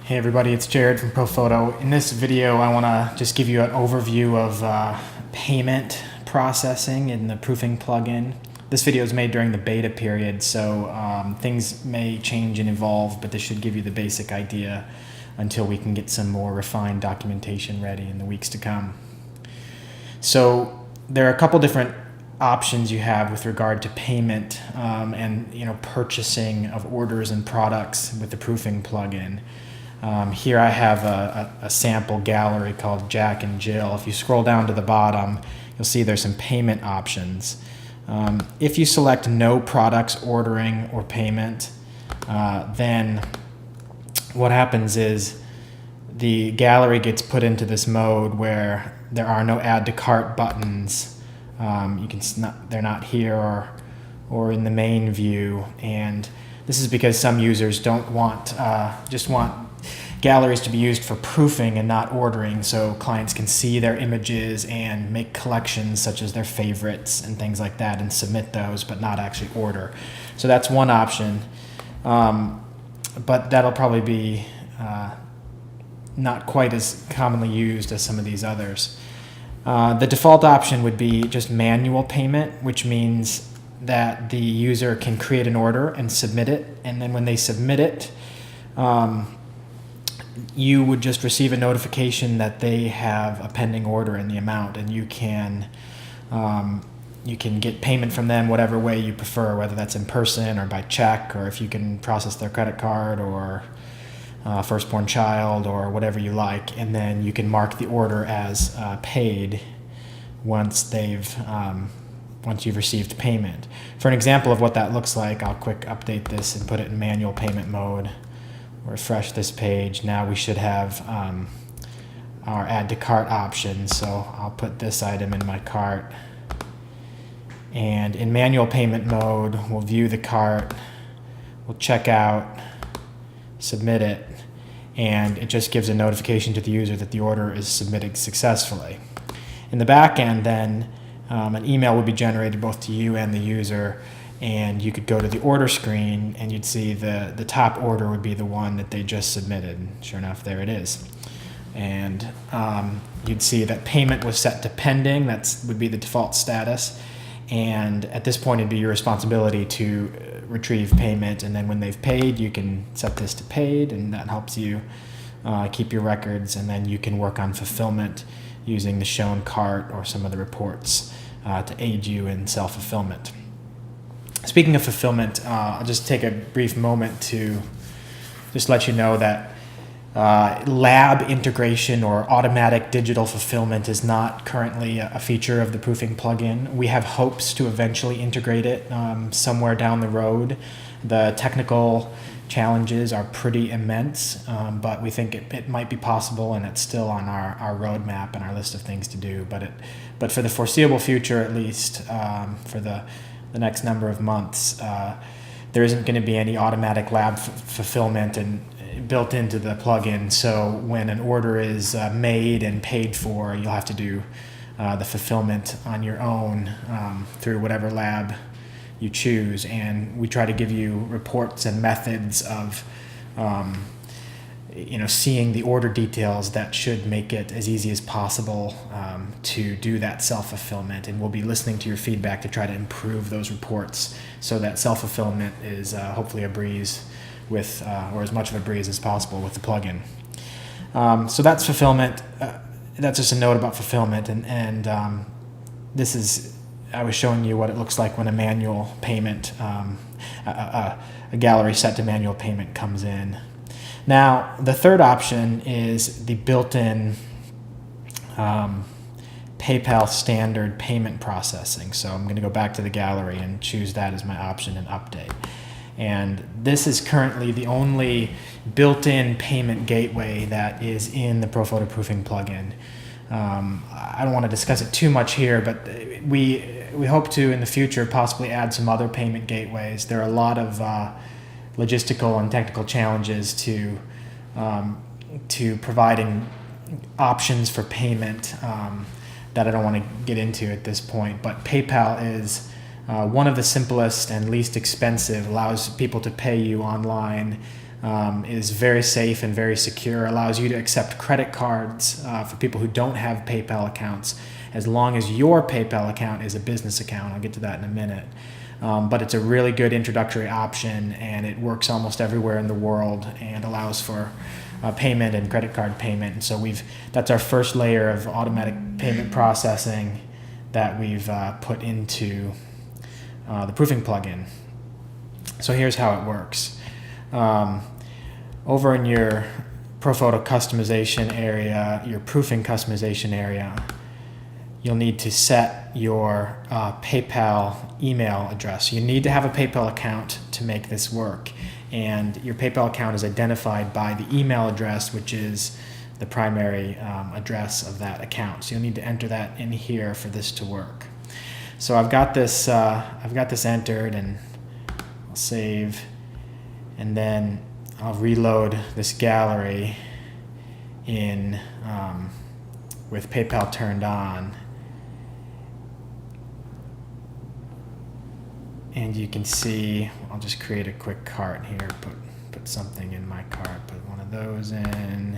Hey everybody, it's Jared from ProPhoto. In this video, I want to just give you an overview of payment processing in the proofing plugin. This video is made during the beta period, so things may change and evolve, but this should give you the basic idea until we can get some more refined documentation ready in the weeks to come. So there are a couple different options you have with regard to payment and purchasing of orders and products with the proofing plugin. Here I have a sample gallery called Jack and Jill. If you scroll down to the bottom, you'll see there's some payment options. If you select no products ordering or payment, then what happens is the gallery gets put into this mode where there are no add to cart buttons. They're not here or in the main view, and this is because some users don't want just want galleries to be used for proofing and not ordering, so clients can see their images and make collections such as their favorites and things like that and submit those but not actually order. So that's one option, but that'll probably be not quite as commonly used as some of these others. The default option would be just manual payment, which means that the user can create an order and submit it, and then when they submit it, you would just receive a notification that they have a pending order in the amount, and you can get payment from them whatever way you prefer, whether that's in person or by check, or if you can process their credit card or firstborn child or whatever you like, and then you can mark the order as paid once you've received payment. For an example of what that looks like, I'll quick update this and put it in manual payment mode. Refresh this page. Now we should have our add to cart option, so I'll put this item in my cart, and in manual payment mode we'll view the cart, we'll check out, submit it, and it just gives a notification to the user that the order is submitted successfully. In the back end then, an email would be generated both to you and the user, and you could go to the order screen and you'd see the top order would be the one that they just submitted. Sure enough, there it is. And you'd see that payment was set to pending. That would be the default status. And at this point, it'd be your responsibility to retrieve payment. And then when they've paid, you can set this to paid, and that helps you keep your records. And then you can work on fulfillment using the shown cart or some of the reports to aid you in self-fulfillment. Speaking of fulfillment, I'll just take a brief moment to just let you know that lab integration or automatic digital fulfillment is not currently a feature of the proofing plugin. We have hopes to eventually integrate it somewhere down the road. The technical challenges are pretty immense, but we think it might be possible, and it's still on our roadmap and our list of things to do. But for the foreseeable future, at least for the next number of months, there isn't going to be any automatic lab fulfillment and built into the plugin. So when an order is made and paid for, you'll have to do the fulfillment on your own through whatever lab you choose. And we try to give you reports and methods of seeing the order details that should make it as easy as possible to do that self-fulfillment, and we'll be listening to your feedback to try to improve those reports so that self-fulfillment is hopefully a breeze with, or as much of a breeze as possible with the plugin. So that's fulfillment. That's just a note about fulfillment, and this is, I was showing you what it looks like when a manual payment, a gallery set to manual payment comes in. Now, the third option is the built-in PayPal standard payment processing. So I'm going to go back to the gallery and choose that as my option and update. And this is currently the only built-in payment gateway that is in the ProPhoto proofing plugin. I don't want to discuss it too much here, but we hope to in the future possibly add some other payment gateways. There are a lot of logistical and technical challenges to providing options for payment that I don't want to get into at this point. But PayPal is one of the simplest and least expensive, allows people to pay you online is very safe and very secure, allows you to accept credit cards for people who don't have PayPal accounts, as long as your PayPal account is a business account. I'll get to that in a minute. But it's a really good introductory option, and it works almost everywhere in the world and allows for payment and credit card payment. And so that's our first layer of automatic payment processing that we've put into the proofing plugin. So here's how it works. Over in your ProPhoto customization area, your proofing customization area, you'll need to set your PayPal email address. You need to have a PayPal account to make this work. And your PayPal account is identified by the email address, which is the primary address of that account. So you'll need to enter that in here for this to work. So I've got this entered, and I'll save, and then I'll reload this gallery in with PayPal turned on. And you can see, I'll just create a quick cart here, put something in my cart, put one of those in,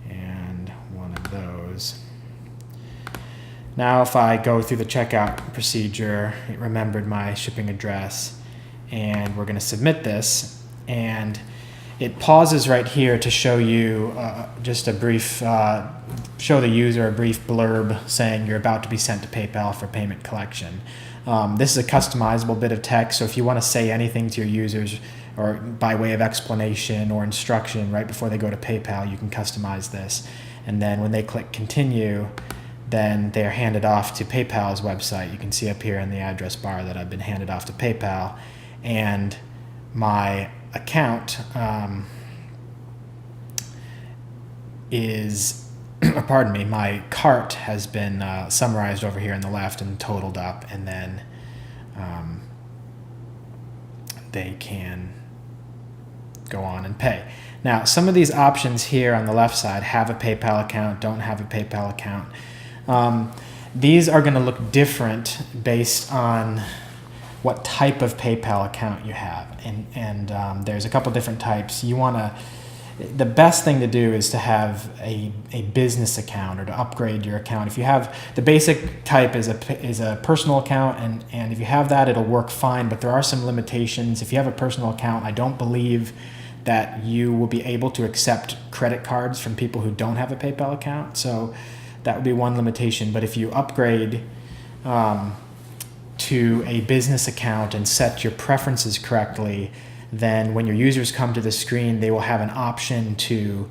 and one of those. Now if I go through the checkout procedure, it remembered my shipping address, and we're gonna submit this, and it pauses right here to show you just a brief, show the user a brief blurb saying you're about to be sent to PayPal for payment collection. This is a customizable bit of text, so if you want to say anything to your users or by way of explanation or instruction right before they go to PayPal, you can customize this. And then when they click continue, then they're handed off to PayPal's website. You can see up here in the address bar that I've been handed off to PayPal, and my account my cart has been summarized over here on the left and totaled up, and then they can go on and pay. Now, some of these options here on the left side, have a PayPal account, don't have a PayPal account. These are going to look different based on what type of PayPal account you have, and there's a couple different types. The best thing to do is to have a business account, or to upgrade your account. If you have the basic type is a personal account, and if you have that, it'll work fine, but there are some limitations. If you have a personal account, I don't believe that you will be able to accept credit cards from people who don't have a PayPal account, so that would be one limitation. But if you upgrade to a business account and set your preferences correctly, then when your users come to the screen, they will have an option to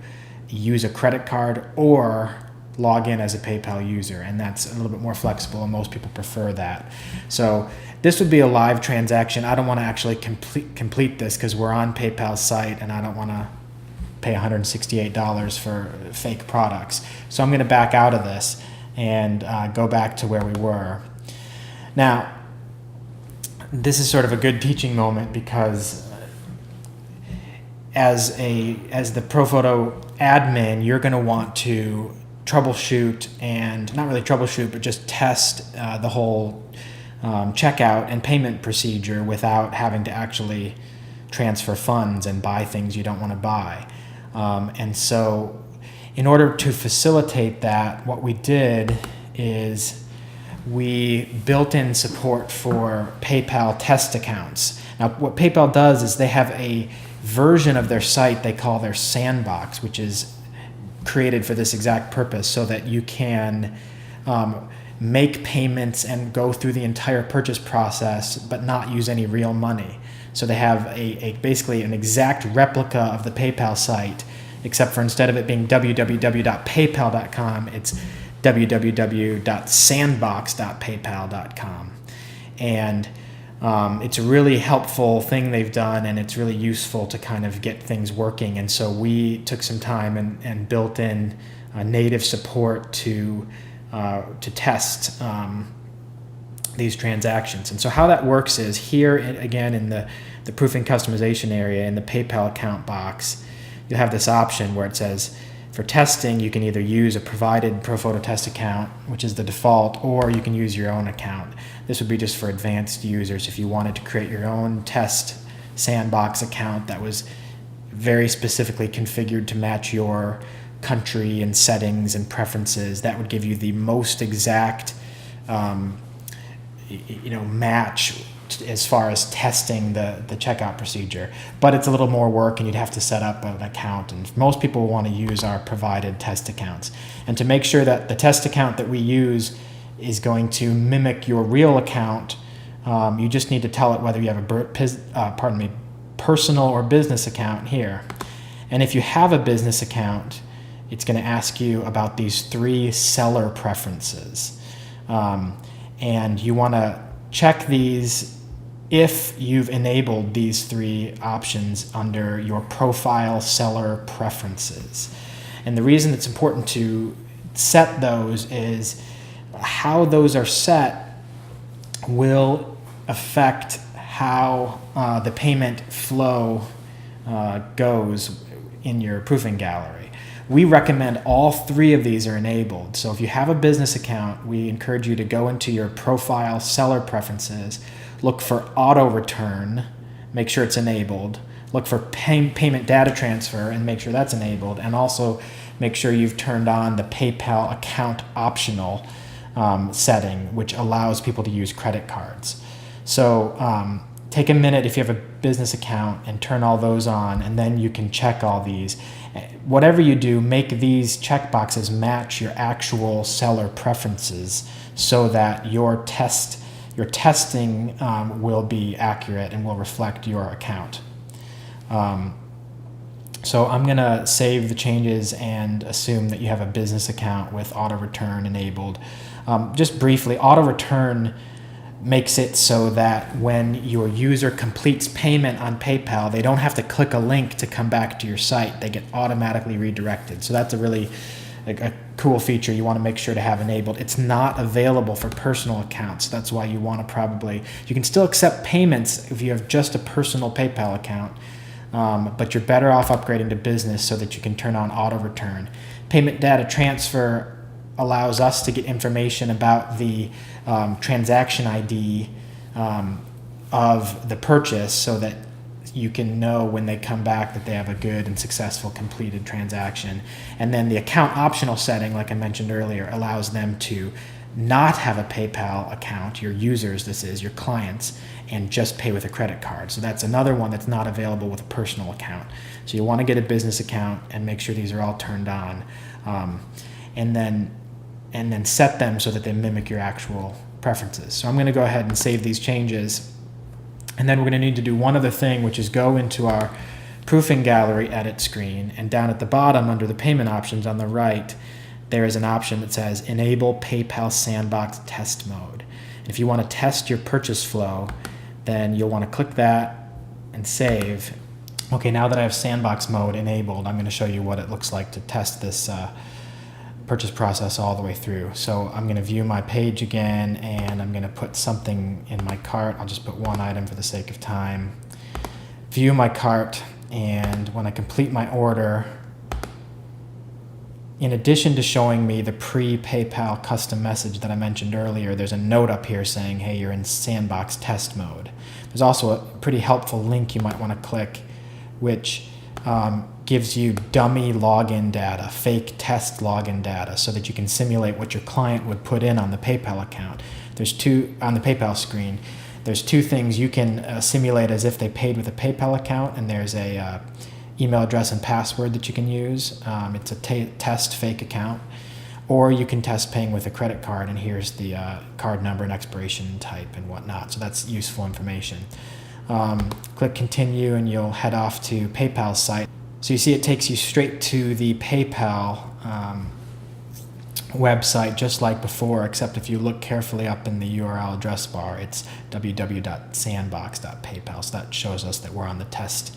use a credit card or log in as a PayPal user, and that's a little bit more flexible, and most people prefer that. So this would be a live transaction. I don't want to actually complete this because we're on PayPal's site, and I don't want to pay $168 for fake products. So I'm going to back out of this and go back to where we were. Now, this is sort of a good teaching moment, because as the ProPhoto admin, you're going to want to troubleshoot, and not really troubleshoot, but just test the whole checkout and payment procedure without having to actually transfer funds and buy things you don't want to buy. And so in order to facilitate that, what we did is we built in support for PayPal test accounts. Now, what PayPal does is they have a version of their site they call their sandbox, which is created for this exact purpose, so that you can make payments and go through the entire purchase process but not use any real money. So they have basically an exact replica of the PayPal site, except for instead of it being www.paypal.com, it's www.sandbox.paypal.com. And it's a really helpful thing they've done, and it's really useful to kind of get things working. And so we took some time and built in native support to test these transactions. And so how that works is here again in the proofing customization area in the PayPal account box, you have this option where it says for testing you can either use a provided ProPhoto test account, which is the default, or you can use your own account. This would be just for advanced users if you wanted to create your own test sandbox account that was very specifically configured to match your country and settings and preferences. That would give you the most exact match as far as testing the checkout procedure. But it's a little more work, and you'd have to set up an account, and most people want to use our provided test accounts. And to make sure that the test account that we use is going to mimic your real account, you just need to tell it whether you have a personal or business account here. And if you have a business account, it's going to ask you about these 3 seller preferences. And you want to check these if you've enabled these 3 options under your profile seller preferences. And the reason it's important to set those is how those are set will affect how the payment flow goes in your proofing gallery. We recommend all 3 of these are enabled. So if you have a business account, we encourage you to go into your profile seller preferences, look for auto return, make sure it's enabled, look for payment data transfer and make sure that's enabled, and also make sure you've turned on the PayPal account optional setting, which allows people to use credit cards. So take a minute if you have a business account and turn all those on, and then you can check all these. Whatever you do, make these checkboxes match your actual seller preferences so that your testing will be accurate and will reflect your account. So I'm going to save the changes and assume that you have a business account with auto return enabled. Just briefly, auto return makes it so that when your user completes payment on PayPal, they don't have to click a link to come back to your site. They get automatically redirected. So that's a really a cool feature you want to make sure to have enabled. It's not available for personal accounts. That's why you want to you can still accept payments if you have just a personal PayPal account, but you're better off upgrading to business so that you can turn on auto return. Payment data transfer allows us to get information about the transaction ID of the purchase so that you can know when they come back that they have a good and successful completed transaction. And then the account optional setting, like I mentioned earlier, allows them to not have a PayPal account, your users, this is, your clients, and just pay with a credit card. So that's another one that's not available with a personal account. So you want to get a business account and make sure these are all turned on. And then set them so that they mimic your actual preferences. So I'm going to go ahead and save these changes. And then we're going to need to do one other thing, which is go into our proofing gallery edit screen. And down at the bottom under the payment options on the right, there is an option that says Enable PayPal Sandbox Test Mode. And if you want to test your purchase flow, then you'll want to click that and save. Okay, now that I have Sandbox Mode enabled, I'm going to show you what it looks like to test this purchase process all the way through. So I'm going to view my page again, and I'm going to put something in my cart. I'll just put one item for the sake of time. View my cart, and when I complete my order, in addition to showing me the pre-PayPal custom message that I mentioned earlier, there's a note up here saying, hey, you're in sandbox test mode. There's also a pretty helpful link you might want to click, which gives you dummy login data, fake test login data, so that you can simulate what your client would put in on the PayPal account. On the PayPal screen, there's 2 things you can simulate as if they paid with a PayPal account, and there's a email address and password that you can use. It's a test fake account, or you can test paying with a credit card, and here's the card number and expiration type and whatnot. So that's useful information. Click continue, and you'll head off to PayPal's site. So you see it takes you straight to the PayPal website, just like before, except if you look carefully up in the URL address bar, it's www.sandbox.paypal. So that shows us that we're on the test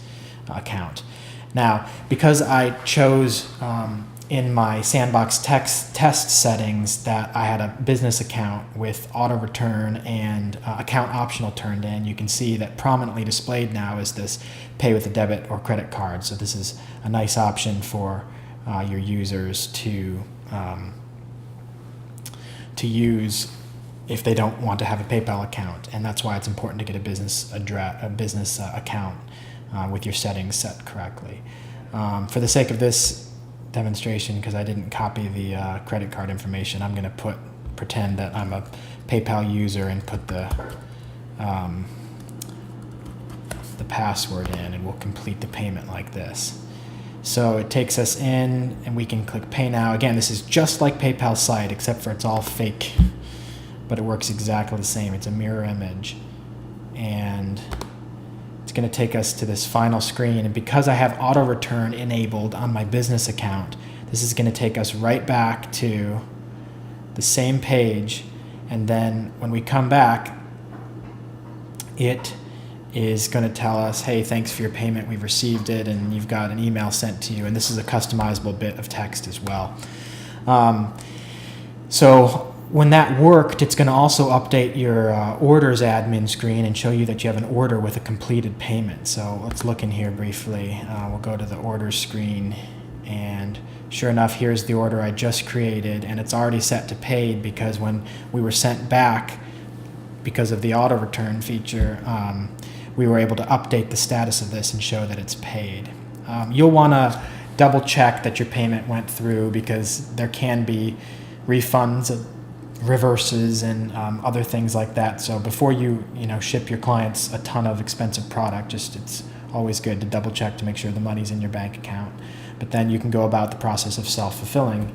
account. Now, because I chose in my Sandbox test settings that I had a business account with auto return and account optional turned in, you can see that prominently displayed now is this pay with a debit or credit card. So this is a nice option for your users to use if they don't want to have a PayPal account, and that's why it's important to get a business account with your settings set correctly. For the sake of this demonstration, because I didn't copy the credit card information, I'm going to pretend that I'm a PayPal user and put the password in, and we'll complete the payment like this. So it takes us in, and we can click Pay Now. Again, this is just like PayPal's site, except for it's all fake, but it works exactly the same. It's a mirror image, and it's going to take us to this final screen. And because I have auto return enabled on my business account, this is going to take us right back to the same page. And then when we come back, it is going to tell us, hey, thanks for your payment, we've received it, and you've got an email sent to you. And this is a customizable bit of text as well. So when that worked, it's going to also update your orders admin screen and show you that you have an order with a completed payment. So let's look in here briefly. We'll go to the orders screen, and sure enough, here's the order I just created, and it's already set to paid because when we were sent back, because of the auto return feature, we were able to update the status of this and show that it's paid. You'll want to double check that your payment went through, because there can be refunds, reverses, and other things like that. So before you ship your clients a ton of expensive product, it's always good to double check to make sure the money's in your bank account. But then you can go about the process of self-fulfilling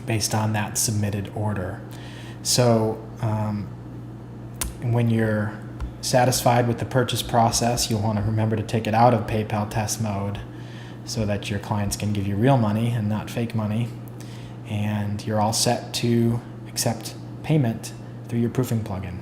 based on that submitted order. So when you're satisfied with the purchase process, you'll want to remember to take it out of PayPal test mode so that your clients can give you real money and not fake money. And you're all set to accept payment through your proofing plugin.